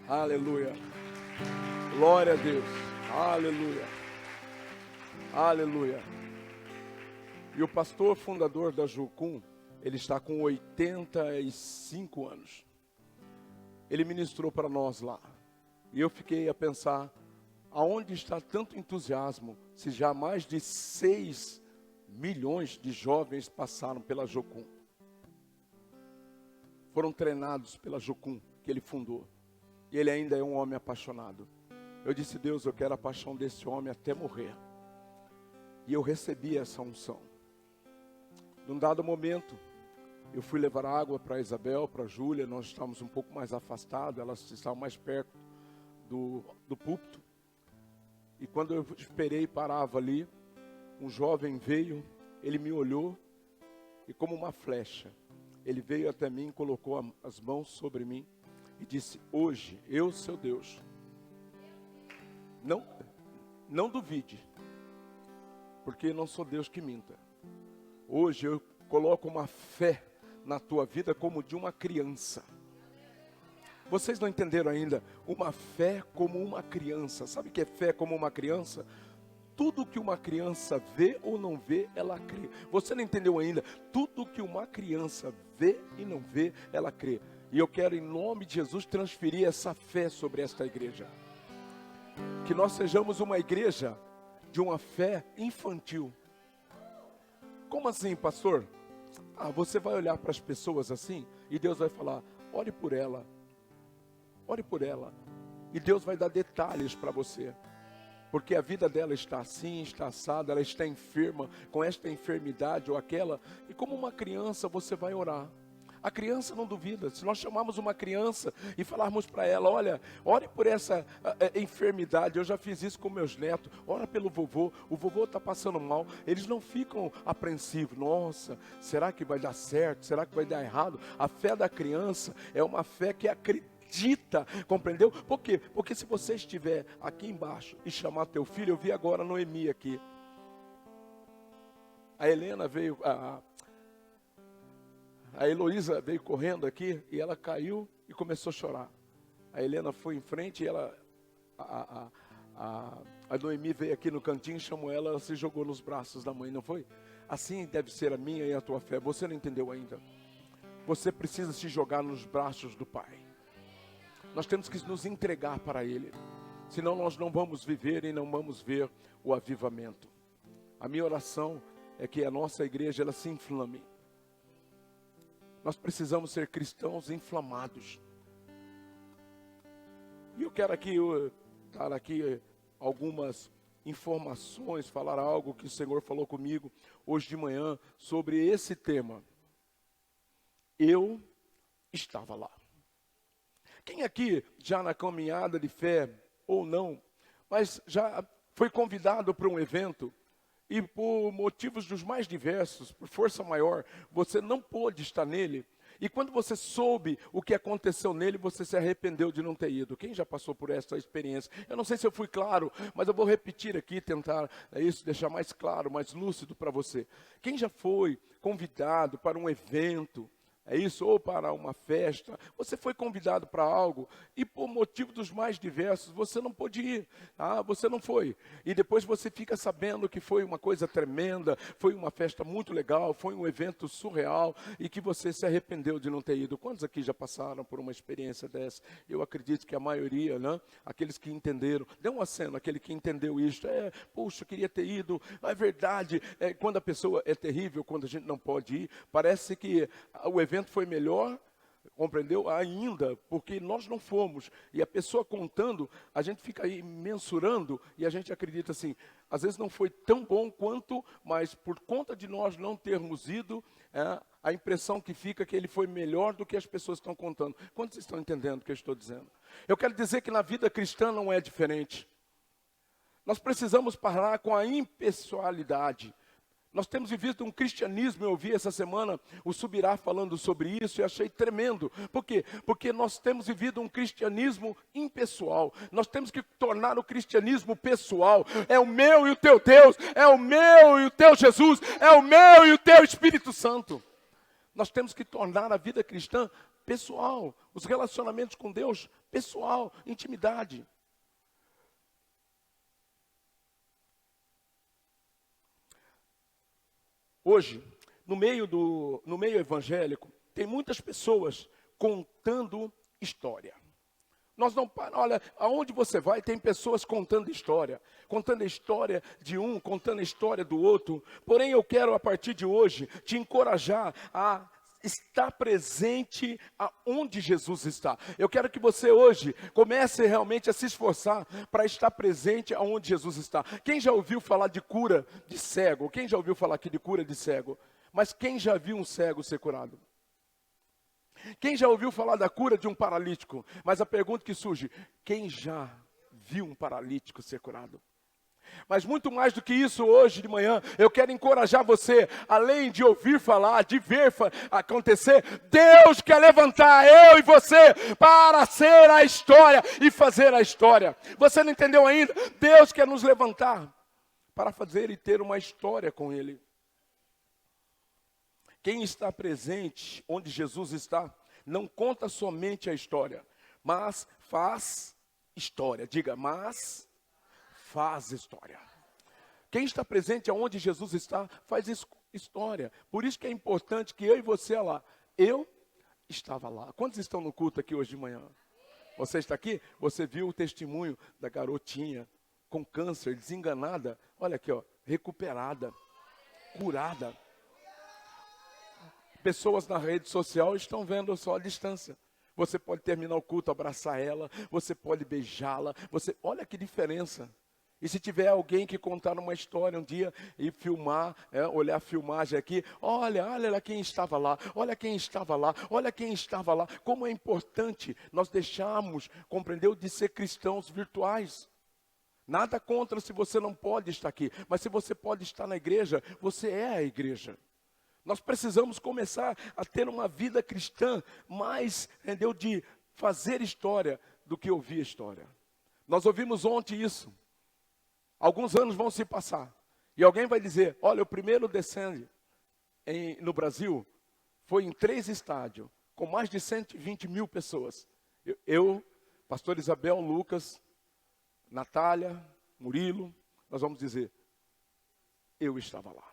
Aleluia. Glória a Deus. Aleluia. Aleluia. E o pastor fundador da Jocum, ele está com 85 anos. Ele ministrou para nós lá. E eu fiquei a pensar, aonde está tanto entusiasmo, se já mais de 6 milhões de jovens passaram pela Jocum. Foram treinados pela Jocum, que ele fundou. E ele ainda é um homem apaixonado. Eu disse, Deus, eu quero a paixão desse homem até morrer. E eu recebi essa unção. Num dado momento, eu fui levar água para Isabel, para a Júlia. Nós estávamos um pouco mais afastados, elas estavam mais perto do púlpito. E quando eu esperei e parava ali, um jovem veio, ele me olhou e como uma flecha, ele veio até mim, colocou as mãos sobre mim e disse, hoje, eu, seu Deus, não duvide, porque não sou Deus que minta. Hoje eu coloco uma fé na tua vida como de uma criança. Vocês não entenderam ainda? Uma fé como uma criança. Sabe o que é fé como uma criança? Tudo que uma criança vê ou não vê, ela crê. Você não entendeu ainda? Tudo que uma criança vê e não vê, ela crê. E eu quero, em nome de Jesus, transferir essa fé sobre esta igreja. Que nós sejamos uma igreja de uma fé infantil. Como assim, pastor? Você vai olhar para as pessoas assim e Deus vai falar, ore por ela. Ore por ela. E Deus vai dar detalhes para você. Porque a vida dela está assim, está assada, ela está enferma, com esta enfermidade ou aquela. E como uma criança você vai orar. A criança não duvida. Se nós chamarmos uma criança e falarmos para ela, olha, ore por essa enfermidade. Eu já fiz isso com meus netos. Ora pelo vovô. O vovô está passando mal. Eles não ficam apreensivos. Nossa, será que vai dar certo? Será que vai dar errado? A fé da criança é uma fé que acredita, compreendeu? Por quê? Porque se você estiver aqui embaixo e chamar teu filho, eu vi agora a Noemi aqui. A Helena veio, a Heloísa veio correndo aqui e ela caiu e começou a chorar. A Helena foi em frente e a Noemi veio aqui no cantinho, chamou ela se jogou nos braços da mãe, não foi? Assim deve ser a minha e a tua fé. Você não entendeu ainda? Você precisa se jogar nos braços do Pai. Nós temos que nos entregar para Ele. Senão nós não vamos viver e não vamos ver o avivamento. A minha oração é que a nossa igreja ela se inflame. Nós precisamos ser cristãos inflamados. E eu quero aqui dar aqui algumas informações, falar algo que o Senhor falou comigo hoje de manhã sobre esse tema. Eu estava lá. Quem aqui já na caminhada de fé ou não, mas já foi convidado para um evento e por motivos dos mais diversos, por força maior, você não pôde estar nele. E quando você soube o que aconteceu nele, você se arrependeu de não ter ido. Quem já passou por essa experiência? Eu não sei se eu fui claro, mas eu vou repetir aqui, tentar deixar mais claro, mais lúcido para você. Quem já foi convidado para um evento, ou para uma festa, você foi convidado para algo, e por motivo dos mais diversos, você não pôde ir, você não foi, e depois você fica sabendo que foi uma coisa tremenda, foi uma festa muito legal, foi um evento surreal, e que você se arrependeu de não ter ido. Quantos aqui já passaram por uma experiência dessa? Eu acredito que a maioria, né? Aqueles que entenderam, dê um aceno, aquele que entendeu isso, puxa, eu queria ter ido, é verdade, quando a pessoa é terrível, quando a gente não pode ir, parece que o evento foi melhor, compreendeu? Ainda, porque nós não fomos. E a pessoa contando, a gente fica aí mensurando e a gente acredita assim, às vezes não foi tão bom quanto, mas por conta de nós não termos ido, a impressão que fica é que ele foi melhor do que as pessoas estão contando. Quantos estão entendendo o que eu estou dizendo? Eu quero dizer que na vida cristã não é diferente. Nós precisamos parar com a impessoalidade. Nós temos vivido um cristianismo, eu ouvi essa semana o Subirá falando sobre isso e achei tremendo. Por quê? Porque nós temos vivido um cristianismo impessoal. Nós temos que tornar o cristianismo pessoal. É o meu e o teu Deus, é o meu e o teu Jesus, é o meu e o teu Espírito Santo. Nós temos que tornar a vida cristã pessoal. Os relacionamentos com Deus, pessoal, intimidade. Hoje, no meio evangélico, tem muitas pessoas contando história. Nós não paramos, olha, aonde você vai, tem pessoas contando a história de um, contando a história do outro. Porém, eu quero, a partir de hoje, te encorajar a estar presente aonde Jesus está. Eu quero que você hoje comece realmente a se esforçar para estar presente aonde Jesus está. Quem já ouviu falar de cura de cego? Quem já ouviu falar aqui de cura de cego? Mas quem já viu um cego ser curado? Quem já ouviu falar da cura de um paralítico? Mas a pergunta que surge, quem já viu um paralítico ser curado? Mas muito mais do que isso, hoje de manhã, eu quero encorajar você, além de ouvir falar, de ver acontecer, Deus quer levantar eu e você para ser a história e fazer a história. Você não entendeu ainda? Deus quer nos levantar para fazer e ter uma história com Ele. Quem está presente onde Jesus está, não conta somente a história, mas faz história. Diga, mas faz história. Quem está presente aonde Jesus está, faz história. Por isso que é importante que eu e você lá. Eu estava lá. Quantos estão no culto aqui hoje de manhã? Você está aqui? Você viu o testemunho da garotinha com câncer, desenganada. Olha aqui, ó, recuperada, curada. Pessoas na rede social estão vendo só a distância. Você pode terminar o culto, abraçar ela, você pode beijá-la, olha que diferença. E se tiver alguém que contar uma história um dia e filmar, olhar a filmagem aqui, olha quem estava lá, olha quem estava lá, olha quem estava lá. Como é importante nós deixarmos, compreendeu, de ser cristãos virtuais. Nada contra se você não pode estar aqui, mas se você pode estar na igreja, você é a igreja. Nós precisamos começar a ter uma vida cristã mais, entendeu, de fazer história do que ouvir história. Nós ouvimos ontem isso. Alguns anos vão se passar. E alguém vai dizer, olha, o primeiro descende no Brasil foi em 3 estádios, com mais de 120 mil pessoas. Eu, pastor Isabel, Lucas, Natália, Murilo, nós vamos dizer, eu estava lá.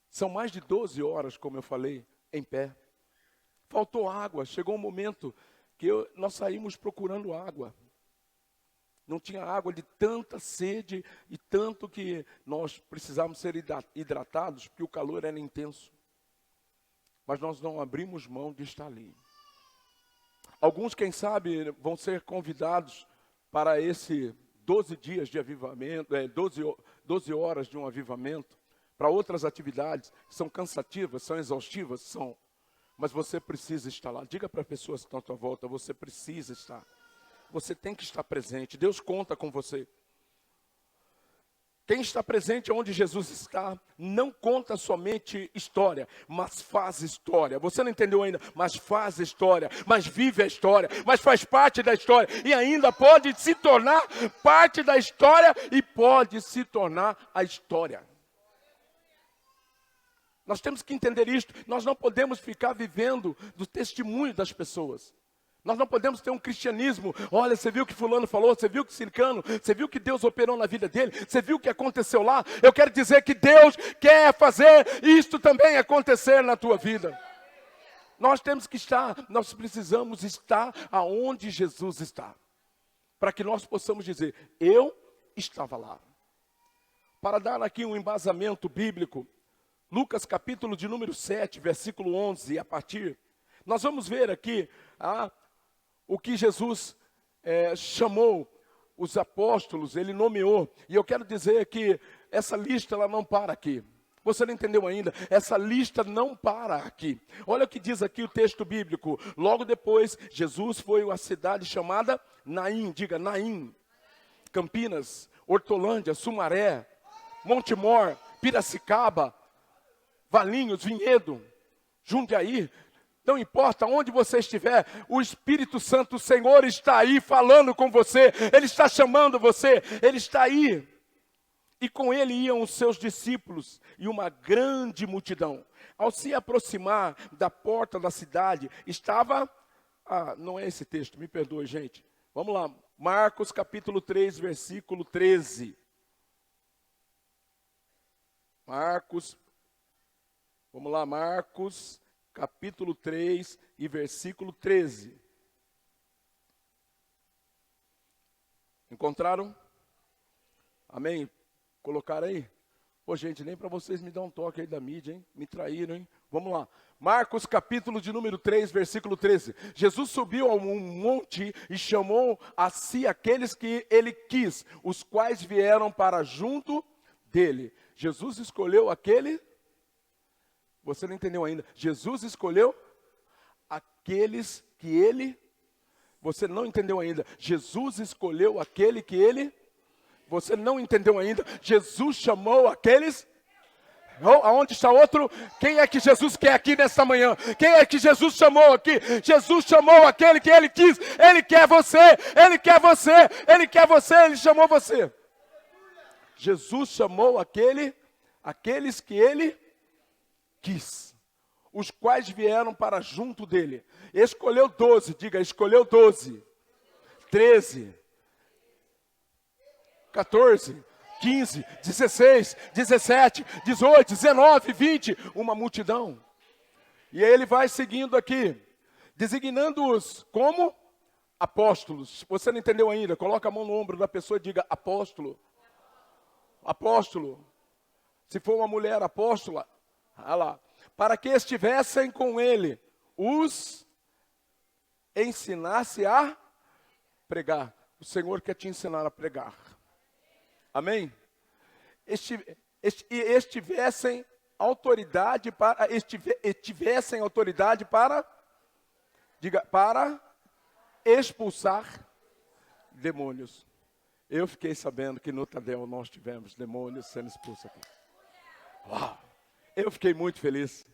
São mais de 12 horas, como eu falei, em pé. Faltou água, chegou um momento que nós saímos procurando água. Não tinha água, de tanta sede e tanto que nós precisávamos ser hidratados, porque o calor era intenso. Mas nós não abrimos mão de estar ali. Alguns, quem sabe, vão ser convidados para esse 12 dias de avivamento, 12 horas de um avivamento. Para outras atividades, são cansativas, são exaustivas, são. Mas você precisa estar lá. Diga para as pessoas que estão à tua volta, você precisa estar. Você tem que estar presente. Deus conta com você. Quem está presente onde Jesus está, não conta somente história, mas faz história. Você não entendeu ainda, mas faz história, mas vive a história, mas faz parte da história. E ainda pode se tornar parte da história e pode se tornar a história. Nós temos que entender isto. Nós não podemos ficar vivendo do testemunho das pessoas. Nós não podemos ter um cristianismo. Olha, você viu o que fulano falou, você viu o que ciclano, você viu que Deus operou na vida dele, você viu o que aconteceu lá. Eu quero dizer que Deus quer fazer isto também acontecer na tua vida. Nós temos que estar, nós precisamos estar aonde Jesus está. Para que nós possamos dizer, eu estava lá. Para dar aqui um embasamento bíblico, Lucas capítulo de número 7, versículo 11 e a partir, nós vamos ver aqui o que Jesus chamou os apóstolos, ele nomeou. E eu quero dizer que essa lista ela não para aqui. Você não entendeu ainda? Essa lista não para aqui. Olha o que diz aqui o texto bíblico. Logo depois, Jesus foi à cidade chamada Naim. Diga, Naim. Campinas, Hortolândia, Sumaré, Montemor, Piracicaba, Valinhos, Vinhedo, Jundiaí, não importa onde você estiver, o Espírito Santo, o Senhor está aí falando com você, Ele está chamando você, Ele está aí. E com Ele iam os seus discípulos e uma grande multidão. ao se aproximar da porta da cidade, estava... não é esse texto, me perdoe, gente. Vamos lá, Marcos capítulo 3, versículo 13. Vamos lá, Marcos capítulo 3 e versículo 13. Encontraram? Amém? Colocaram aí? Pô, gente, nem para vocês me dar um toque aí da mídia, hein? Me traíram, hein? Vamos lá. Marcos capítulo de número 3, versículo 13. Jesus subiu a um monte e chamou a si aqueles que ele quis, os quais vieram para junto dele. Jesus escolheu aquele... Você não entendeu ainda. Jesus escolheu aqueles que ele... Você não entendeu ainda. Jesus escolheu aquele que ele... Você não entendeu ainda. Jesus chamou aqueles... Aonde está outro? Quem é que Jesus quer aqui nesta manhã? Quem é que Jesus chamou aqui? Jesus chamou aquele que ele quis. Ele quer você. Ele quer você. Ele quer você. Ele chamou você. Jesus chamou aqueles que ele quis, os quais vieram para junto dele. Escolheu 12, diga, escolheu 12, 13, 14, 15, 16, 17, 18, 19, 20, uma multidão. E aí ele vai seguindo aqui, designando-os como apóstolos. Você não entendeu ainda? Coloca a mão no ombro da pessoa e diga apóstolo. Apóstolo. Se for uma mulher apóstola, olha lá, para que estivessem com ele, os ensinasse a pregar. O Senhor quer te ensinar a pregar. Amém? Estivessem autoridade para, tivessem autoridade para, diga, para expulsar demônios. Eu fiquei sabendo que no Tadel nós tivemos demônios sendo expulsos aqui. Uau! Eu fiquei muito feliz.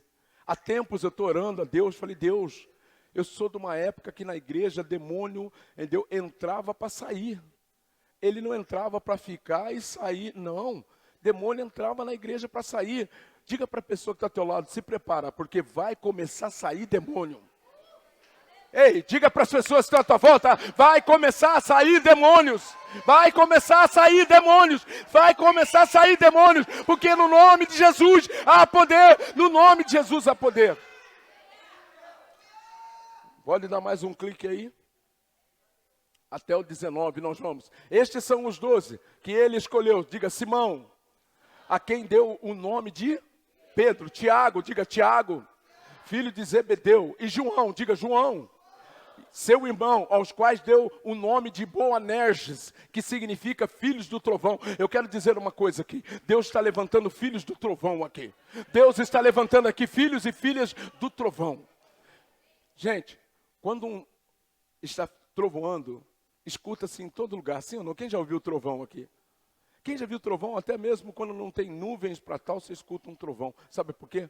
Há tempos eu estou orando a Deus, falei, Deus, eu sou de uma época que na igreja demônio, entendeu, entrava para sair. Ele não entrava para ficar e sair, não. Demônio entrava na igreja para sair. Diga para a pessoa que está ao teu lado, se prepara, porque vai começar a sair demônio. Ei, diga para as pessoas que estão à tua volta, vai começar a sair demônios. Vai começar a sair demônios. Vai começar a sair demônios. Porque no nome de Jesus há poder. No nome de Jesus há poder. Pode dar mais um clique aí. Até o 19 nós vamos. Estes são os 12 que ele escolheu. Diga Simão, a quem deu o nome de Pedro. Tiago, diga Tiago, filho de Zebedeu. E João, diga João, seu irmão, aos quais deu o nome de Boanerges, que significa filhos do trovão. Eu quero dizer uma coisa aqui. Deus está levantando filhos do trovão aqui. Deus está levantando aqui filhos e filhas do trovão. Gente, quando está trovoando, escuta-se em todo lugar, sim ou não? Quem já ouviu trovão aqui? Quem já viu trovão, até mesmo quando não tem nuvens para tal, você escuta um trovão. Sabe por quê?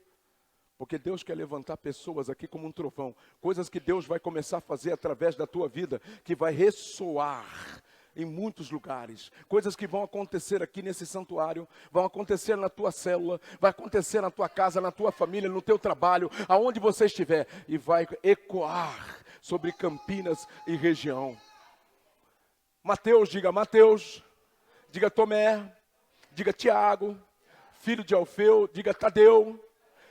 Porque Deus quer levantar pessoas aqui como um trovão. Coisas que Deus vai começar a fazer através da tua vida, que vai ressoar em muitos lugares. Coisas que vão acontecer aqui nesse santuário, vão acontecer na tua célula, vai acontecer na tua casa, na tua família, no teu trabalho, aonde você estiver. E vai ecoar sobre Campinas e região. Mateus, diga Tomé, diga Tiago, filho de Alfeu, diga Tadeu,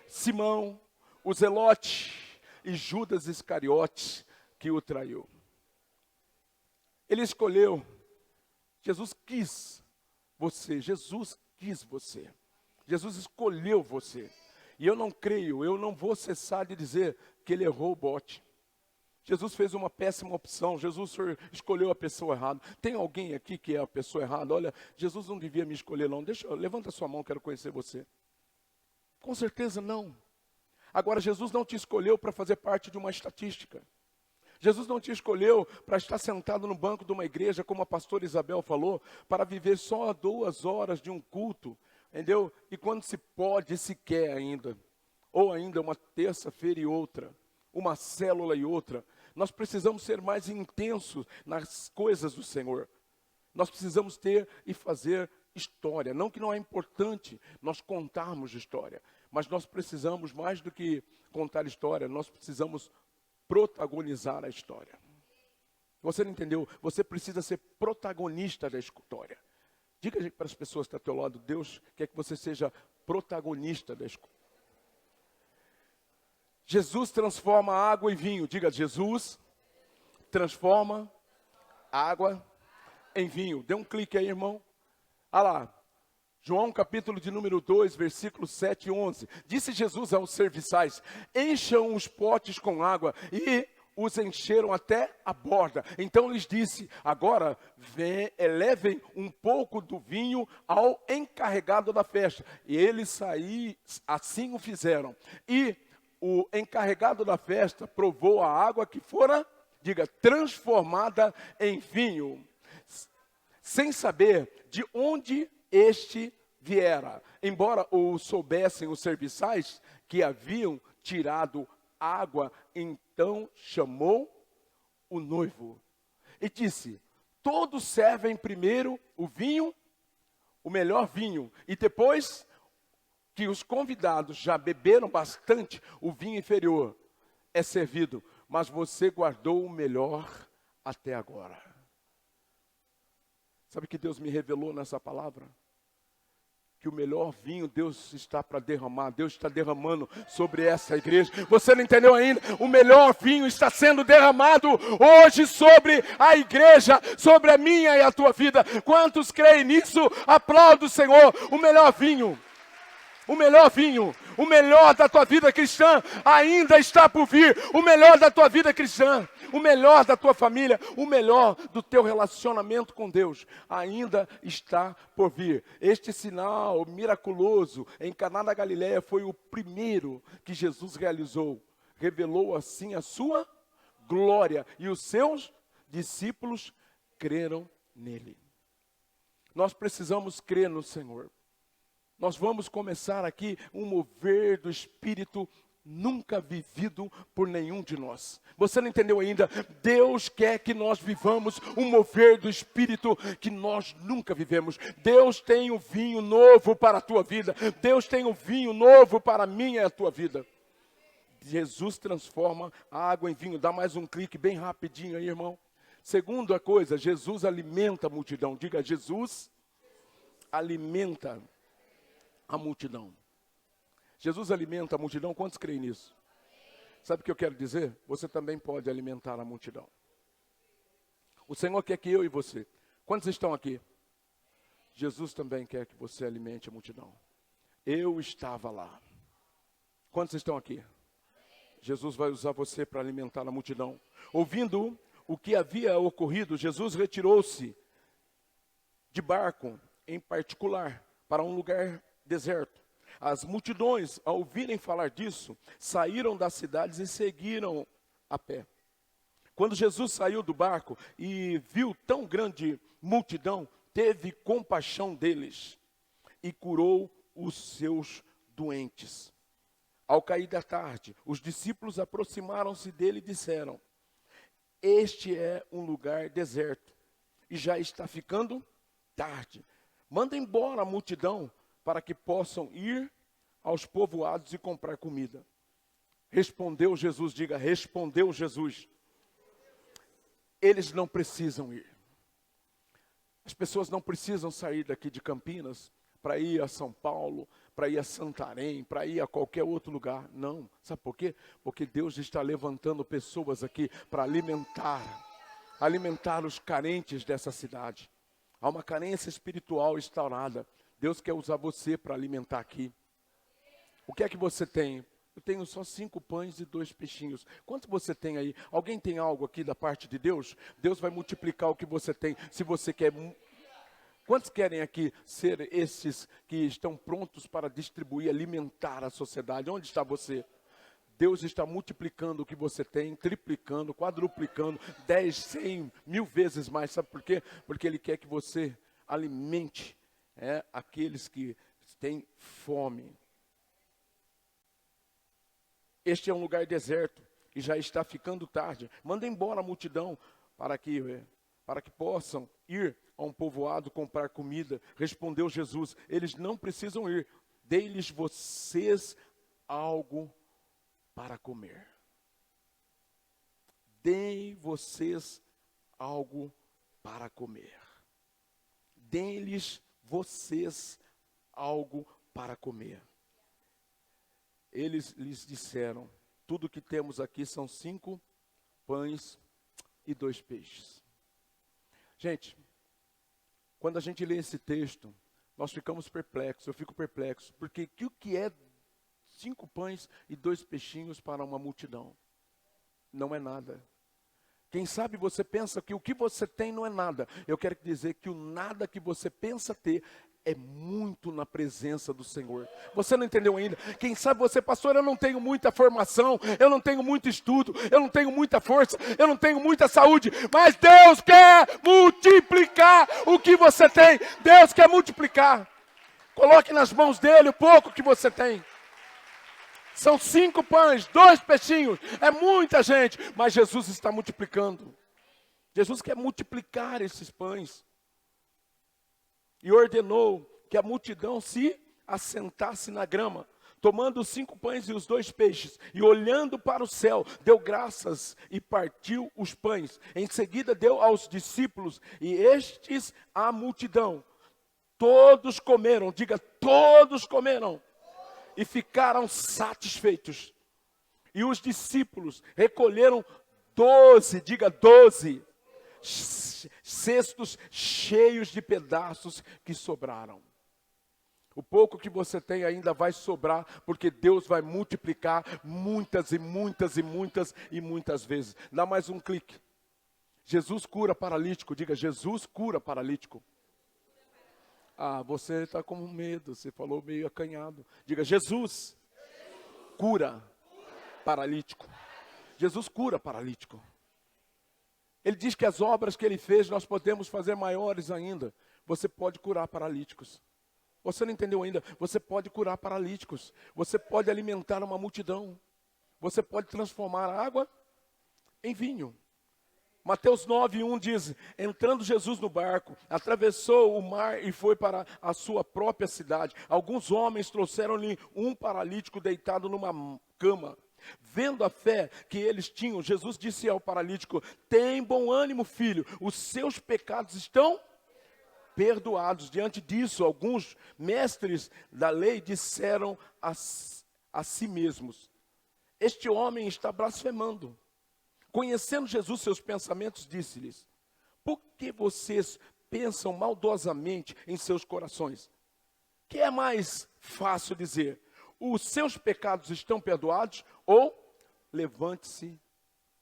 Simão, o Zelote e Judas Iscariote que o traiu. Ele escolheu, Jesus quis você, Jesus quis você, Jesus escolheu você. E eu não creio, eu não vou cessar de dizer que ele errou o bote. Jesus fez uma péssima opção, Jesus escolheu a pessoa errada. Tem alguém aqui que é a pessoa errada? Olha, Jesus não devia me escolher não. Levanta sua mão, quero conhecer você. Com certeza não. Agora, Jesus não te escolheu para fazer parte de uma estatística. Jesus não te escolheu para estar sentado no banco de uma igreja, como a pastora Isabel falou, para viver só 2 horas de um culto, entendeu? E quando se pode, se quer ainda. Ou ainda uma terça-feira e outra, uma célula e outra. Nós precisamos ser mais intensos nas coisas do Senhor. Nós precisamos ter e fazer história. Não que não é importante nós contarmos história, Mas nós precisamos, mais do que contar história, nós precisamos protagonizar a história. Você não entendeu? Você precisa ser protagonista da história. Diga para as pessoas que estão ao teu lado, Deus quer que você seja protagonista da história. Jesus transforma água em vinho. Diga, Jesus transforma água em vinho. Dê um clique aí, irmão. Olha lá. João capítulo de número 2, versículos 7 e 11. Disse Jesus aos serviçais: encham os potes com água, e os encheram até a borda. Então lhes disse: agora levem um pouco do vinho ao encarregado da festa. E eles assim o fizeram. E o encarregado da festa provou a água que fora, diga, transformada em vinho, sem saber de onde este viera. Embora o soubessem os serviçais que haviam tirado água, então chamou o noivo e disse: todos servem primeiro o vinho, o melhor vinho, e depois que os convidados já beberam bastante, o vinho inferior é servido, mas você guardou o melhor até agora. Sabe o que Deus me revelou nessa palavra? Que o melhor vinho Deus está para derramar, Deus está derramando sobre essa igreja. Você não entendeu ainda? O melhor vinho está sendo derramado hoje sobre a igreja, sobre a minha e a tua vida. Quantos creem nisso? Aplauda o Senhor. O melhor vinho, o melhor vinho, o melhor da tua vida cristã ainda está por vir. O melhor da tua vida cristã, o melhor da tua família, o melhor do teu relacionamento com Deus ainda está por vir. Este sinal miraculoso em Caná da Galileia foi o primeiro que Jesus realizou. Revelou assim a sua glória e os seus discípulos creram nele. Nós precisamos crer no Senhor. Nós vamos começar aqui um mover do Espírito nunca vivido por nenhum de nós. Você não entendeu ainda? Deus quer que nós vivamos um mover do Espírito que nós nunca vivemos. Deus tem um vinho novo para a tua vida. Deus tem um vinho novo para a minha e a tua vida. Jesus transforma a água em vinho. Dá mais um clique bem rapidinho aí, irmão. Segunda coisa, Jesus alimenta a multidão. Diga, Jesus alimenta a multidão. Jesus alimenta a multidão. Quantos creem nisso? Sabe o que eu quero dizer? Você também pode alimentar a multidão. O Senhor quer que eu e você. Quantos estão aqui? Jesus também quer que você alimente a multidão. Eu estava lá. Quantos estão aqui? Jesus vai usar você para alimentar a multidão. Ouvindo o que havia ocorrido, Jesus retirou-se de barco em particular para um lugar deserto. As multidões, ao ouvirem falar disso, saíram das cidades e seguiram a pé. Quando Jesus saiu do barco e viu tão grande multidão, teve compaixão deles e curou os seus doentes. Ao cair da tarde, os discípulos aproximaram-se dele e disseram: este é um lugar deserto e já está ficando tarde. Manda embora a multidão para que possam ir aos povoados e comprar comida. Respondeu Jesus, diga, respondeu Jesus. Eles não precisam ir. As pessoas não precisam sair daqui de Campinas para ir a São Paulo, para ir a Santarém, para ir a qualquer outro lugar. Não. Sabe por quê? Porque Deus está levantando pessoas aqui para alimentar os carentes dessa cidade. Há uma carência espiritual instaurada. Deus quer usar você para alimentar aqui. O que é que você tem? Eu tenho só 5 pães e 2 peixinhos. Quanto você tem aí? Alguém tem algo aqui da parte de Deus? Deus vai multiplicar o que você tem. Se você quer... Quantos querem aqui ser esses que estão prontos para distribuir, alimentar a sociedade? Onde está você? Deus está multiplicando o que você tem, triplicando, quadruplicando, 10, 100, 1000 vezes mais. Sabe por quê? Porque Ele quer que você alimente aqueles que têm fome. Este é um lugar deserto e já está ficando tarde. Manda embora a multidão para que possam ir a um povoado comprar comida. Respondeu Jesus, eles não precisam ir. Dei-lhes vocês algo para comer. Deem vocês algo para comer. Deem-lhes vocês algo para comer. Eles lhes disseram: tudo que temos aqui são 5 pães e 2 peixes. Gente, quando a gente lê esse texto, nós ficamos perplexos, eu fico perplexo, porque o que é 5 pães e 2 peixinhos para uma multidão? Não é nada. Quem sabe você pensa que o que você tem não é nada. Eu quero dizer que o nada que você pensa ter é muito na presença do Senhor. Você não entendeu ainda? Quem sabe você, pastor, eu não tenho muita formação, eu não tenho muito estudo, eu não tenho muita força, eu não tenho muita saúde, mas Deus quer multiplicar o que você tem. Deus quer multiplicar. Coloque nas mãos dele o pouco que você tem. São 5 pães, 2 peixinhos, é muita gente, mas Jesus está multiplicando. Jesus quer multiplicar esses pães. E ordenou que a multidão se assentasse na grama, tomando os 5 pães e os 2 peixes, e olhando para o céu, deu graças e partiu os pães. Em seguida deu aos discípulos, e estes à multidão. Todos comeram, diga, todos comeram, e ficaram satisfeitos. E os discípulos recolheram 12, diga 12, cestos cheios de pedaços que sobraram. O pouco que você tem ainda vai sobrar, porque Deus vai multiplicar muitas e muitas e muitas e muitas vezes. Dá mais um clique. Jesus cura paralítico, diga, Jesus cura paralítico. Ah, você está com medo, você falou meio acanhado. Diga, Jesus cura paralítico. Jesus cura paralítico. Ele diz que as obras que ele fez, nós podemos fazer maiores ainda. Você pode curar paralíticos. Você não entendeu ainda? Você pode curar paralíticos. Você pode alimentar uma multidão. Você pode transformar a água em vinho. Mateus 9:1 diz: entrando Jesus no barco, atravessou o mar e foi para a sua própria cidade. Alguns homens trouxeram-lhe um paralítico deitado numa cama. Vendo a fé que eles tinham, Jesus disse ao paralítico: tem bom ânimo, filho, os seus pecados estão perdoados. Diante disso, alguns mestres da lei disseram a si mesmos: este homem está blasfemando. Conhecendo Jesus seus pensamentos, disse-lhes: por que vocês pensam maldosamente em seus corações? Que é mais fácil dizer: os seus pecados estão perdoados, ou levante-se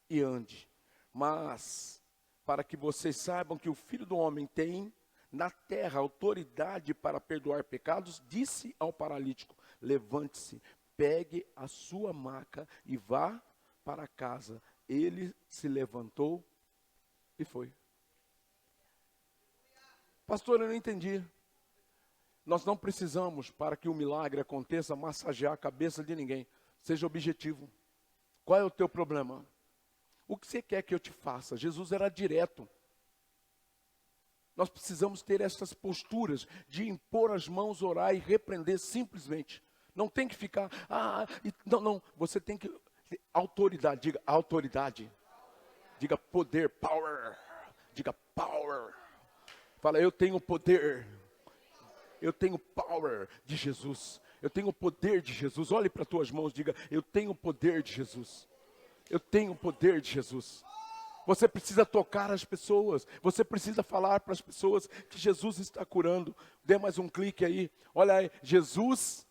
e ande. Mas, para que vocês saibam que o Filho do Homem tem na terra autoridade para perdoar pecados, disse ao paralítico: levante-se, pegue a sua maca e vá para casa. Ele se levantou e foi. Pastor, eu não entendi. Nós não precisamos, para que o milagre aconteça, massagear a cabeça de ninguém. Seja objetivo. Qual é o teu problema? O que você quer que eu te faça? Jesus era direto. Nós precisamos ter essas posturas de impor as mãos, orar e repreender simplesmente. Não tem que ficar, não, você tem que, autoridade, diga autoridade. Diga poder, power. Diga power. Fala, eu tenho poder. Eu tenho power de Jesus. Eu tenho o poder de Jesus. Olhe para as tuas mãos, diga, eu tenho o poder de Jesus. Eu tenho o poder de Jesus. Você precisa tocar as pessoas. Você precisa falar para as pessoas que Jesus está curando. Dê mais um clique aí. Olha aí, Jesus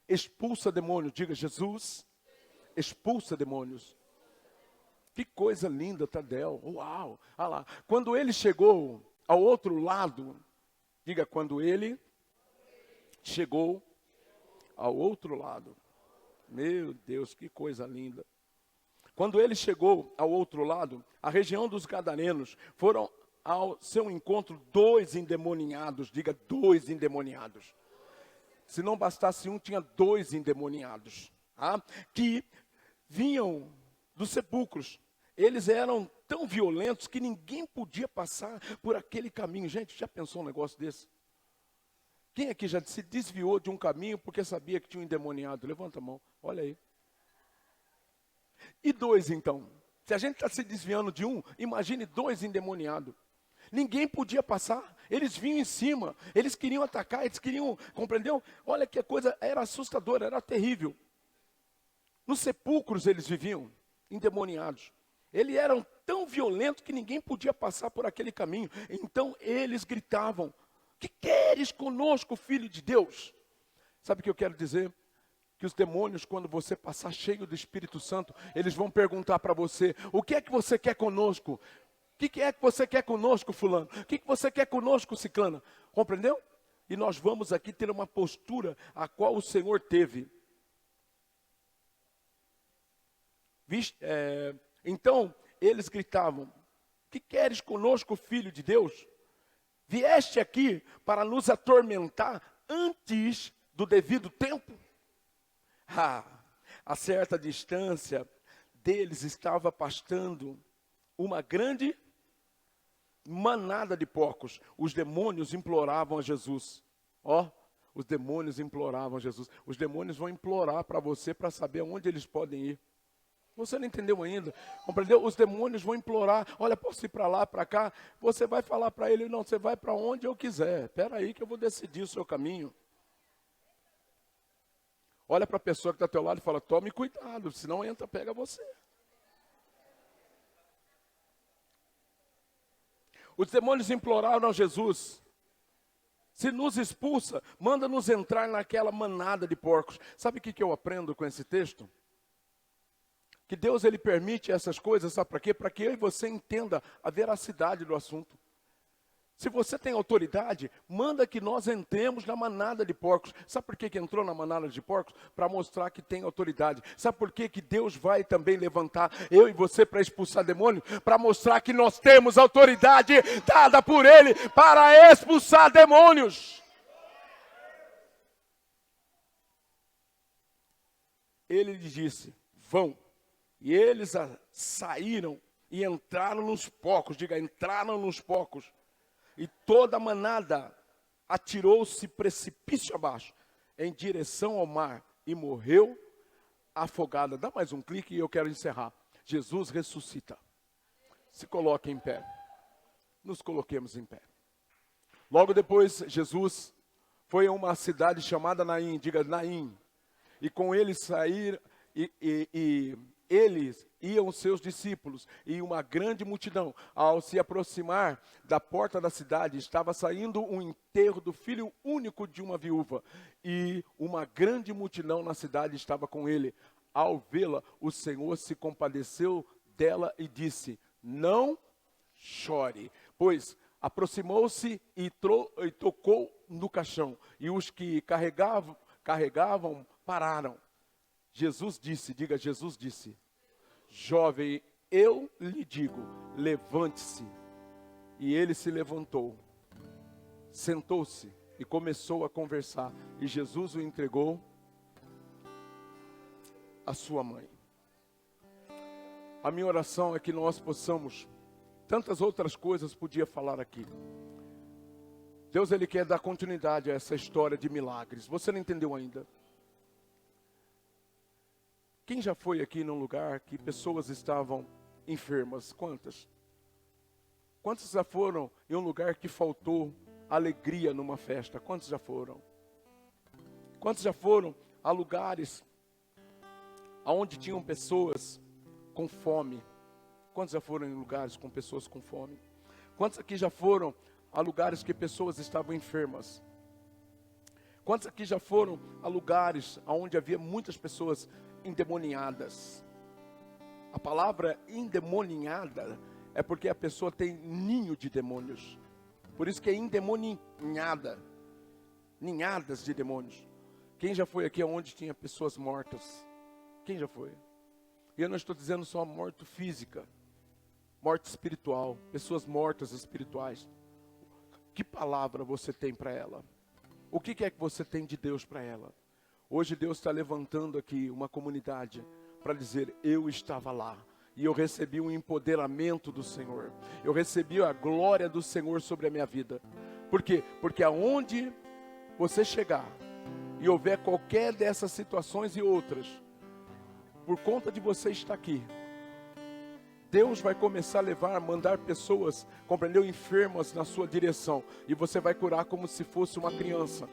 expulsa demônios. Diga, Jesus expulsa demônios. Que coisa linda, Tadel. Uau. Olha lá. Quando ele chegou ao outro lado, diga, quando ele chegou ao outro lado. Meu Deus, que coisa linda. Quando ele chegou ao outro lado, a região dos Gadarenos, foram ao seu encontro 2 endemoniados. Diga, 2 endemoniados. Se não bastasse um, tinha 2 endemoniados. Que vinham dos sepulcros. Eles eram tão violentos que ninguém podia passar por aquele caminho. Gente, já pensou um negócio desse? Quem aqui já se desviou de um caminho porque sabia que tinha um endemoniado? Levanta a mão, olha aí. E 2 então? Se a gente está se desviando de um, imagine 2 endemoniados. Ninguém podia passar, eles vinham em cima, eles queriam atacar, eles queriam, compreendeu? Olha que a coisa era assustadora, era terrível. Nos sepulcros eles viviam, endemoniados. Eles eram tão violentos que ninguém podia passar por aquele caminho. Então eles gritavam: que queres conosco, filho de Deus? Sabe o que eu quero dizer? Que os demônios, quando você passar cheio do Espírito Santo, eles vão perguntar para você: o que é que você quer conosco? O que é que você quer conosco, fulano? O que você quer conosco, ciclana? Compreendeu? E nós vamos aqui ter uma postura a qual o Senhor teve. Então, eles gritavam: que queres conosco, filho de Deus? Vieste aqui para nos atormentar antes do devido tempo? A certa distância deles estava pastando uma grande manada de porcos. Os demônios imploravam a Jesus. Os demônios imploravam a Jesus. Os demônios vão implorar para você para saber aonde eles podem ir. Você não entendeu ainda? Compreendeu? Os demônios vão implorar: olha, posso ir para lá, para cá? Você vai falar para ele: não, você vai para onde eu quiser. Espera aí que eu vou decidir o seu caminho. Olha para a pessoa que está ao teu lado e fala: tome cuidado, senão entra, pega você. Os demônios imploraram a Jesus: se nos expulsa, manda-nos entrar naquela manada de porcos. Sabe o que eu aprendo com esse texto? Que Deus, Ele permite essas coisas, sabe para quê? Para que eu e você entenda a veracidade do assunto. Se você tem autoridade, manda que nós entremos na manada de porcos. Sabe por que entrou na manada de porcos? Para mostrar que tem autoridade. Sabe por que Deus vai também levantar eu e você para expulsar demônio? Para mostrar que nós temos autoridade dada por Ele para expulsar demônios. Ele lhe disse: vão. E eles saíram e entraram nos porcos. Diga, entraram nos porcos. E toda a manada atirou-se precipício abaixo, em direção ao mar, e morreu afogada. Dá mais um clique e eu quero encerrar. Jesus ressuscita. Se coloque em pé. Nos coloquemos em pé. Logo depois, Jesus foi a uma cidade chamada Naim. Diga, Naim. E com ele saíram, eles iam os seus discípulos e uma grande multidão. Ao se aproximar da porta da cidade, estava saindo um enterro do filho único de uma viúva. E uma grande multidão na cidade estava com ele. Ao vê-la, o Senhor se compadeceu dela e disse: não chore. Pois aproximou-se e tocou no caixão. E os que carregavam pararam. Jesus disse, diga, Jesus disse: jovem, eu lhe digo, levante-se. E ele se levantou, sentou-se e começou a conversar. E Jesus o entregou à sua mãe. A minha oração é que nós possamos, tantas outras coisas podia falar aqui. Deus, Ele quer dar continuidade a essa história de milagres. Você não entendeu ainda? Quem já foi aqui num lugar que pessoas estavam enfermas? Quantas? Quantos já foram em um lugar que faltou alegria numa festa? Quantos já foram? Quantos já foram a lugares onde tinham pessoas com fome? Quantos já foram em lugares com pessoas com fome? Quantos aqui já foram a lugares que pessoas estavam enfermas? Quantos aqui já foram a lugares onde havia muitas pessoas endemoniadas? A palavra endemoniada é porque a pessoa tem ninho de demônios. Por isso que é endemoninhada. Ninhadas de demônios. Quem já foi aqui onde tinha pessoas mortas? Quem já foi? E eu não estou dizendo só morte física, morte espiritual, pessoas mortas espirituais. Que palavra você tem para ela? O que é que você tem de Deus para ela? Hoje Deus está levantando aqui uma comunidade para dizer: eu estava lá e eu recebi um empoderamento do Senhor. Eu recebi a glória do Senhor sobre a minha vida. Por quê? Porque aonde você chegar e houver qualquer dessas situações e outras, por conta de você estar aqui, Deus vai começar a mandar pessoas, compreendeu, enfermas na sua direção, e você vai curar como se fosse uma criança.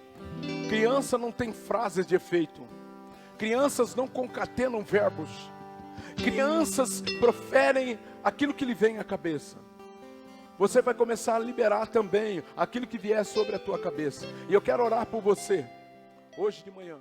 Criança não tem frases de efeito, crianças não concatenam verbos, crianças proferem aquilo que lhe vem à cabeça. Você vai começar a liberar também aquilo que vier sobre a tua cabeça, e eu quero orar por você, hoje de manhã.